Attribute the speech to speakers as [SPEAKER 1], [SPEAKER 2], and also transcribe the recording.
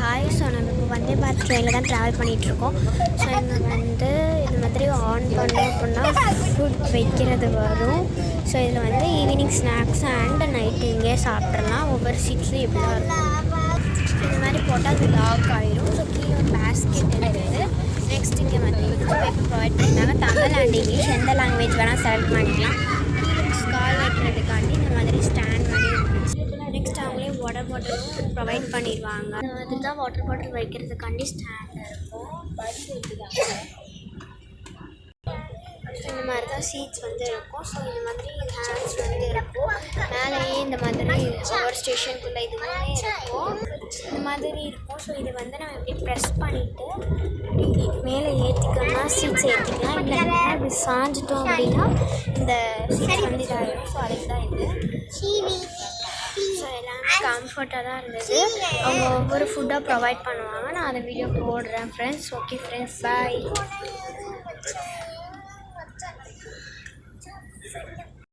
[SPEAKER 1] Hi. So நம்ம இப்போ வந்தே பாரத் ட்ரெயினில் தான் ட்ராவல் பண்ணிகிட்ருக்கோம். ஸோ இங்கே வந்து இந்த மாதிரி ஆன் பண்ணோம் அப்படின்னா ஃபுட் வைக்கிறது வரும். ஸோ இதில் வந்து ஈவினிங் ஸ்நாக்ஸ் அண்ட் நைட்டு இங்கே சாப்பிட்றலாம். ஒவ்வொரு சீட்ஸும் எப்படி தான் இருக்கும். இந்த மாதிரி போட்டால் அது லாக் ஆகிடும். ஸோ கீழே ஒரு பேஸ்கெட் இருக்குது. நெக்ஸ்ட் இங்கே வந்து பேப்பர் ப்ரொவைட் பண்ணிட்டாங்க. தமிழ் அண்ட் இங்கிலீஷ் எந்த லாங்குவேஜ் வேணால் செலக்ட் பண்ணிக்கலாம். கீழே ஸ்கால் வைக்கிறதுக்காண்டி இந்த மாதிரி ஸ்டாண்ட் மாதிரி இருந்துச்சு. நெக்ஸ்ட் அவங்களே வாட்டர் பாட்டிலும் ப்ரொவைட் பண்ணிடுவாங்க. இந்த மாதிரி தான் வாட்டர் பாட்டில் வைக்கிறதுக்காண்டி ஸ்டாண்ட் இருக்கும். இந்த மாதிரி தான் சீட்ஸ் வந்து இருக்கும். ஸோ இந்த மாதிரி ஹேண்ட்ஸ் வந்து இருக்கும். மேலேயே இந்த மாதிரி ஒவ்வொரு ஸ்டேஷனுக்குள்ளே இதுவுமே இருக்கும். இந்த மாதிரி இருக்கும். ஸோ இது வந்து நம்ம எப்படி ப்ரெஸ் பண்ணிவிட்டு மேலே ஏற்றிக்கோன்னா சீட்ஸ் ஏற்றிக்கலாம். இல்லைன்னா இப்படி சாஞ்சிட்டோம் அப்படின்னா இந்த சீட்ஸ் வந்து இதாகிடும். ஸோ அதுக்கு தான் இது. ஸோ எல்லாமே கம்ஃபர்ட்டாக தான் இருந்தது. அவங்க ஒவ்வொரு ஃபுட்டாக ப்ரொவைட் பண்ணுவாங்க. நான் அதை வீடியோ போடுறேன் ஃப்ரெண்ட்ஸ். ஓகே ஃப்ரெண்ட்ஸ், பாய்.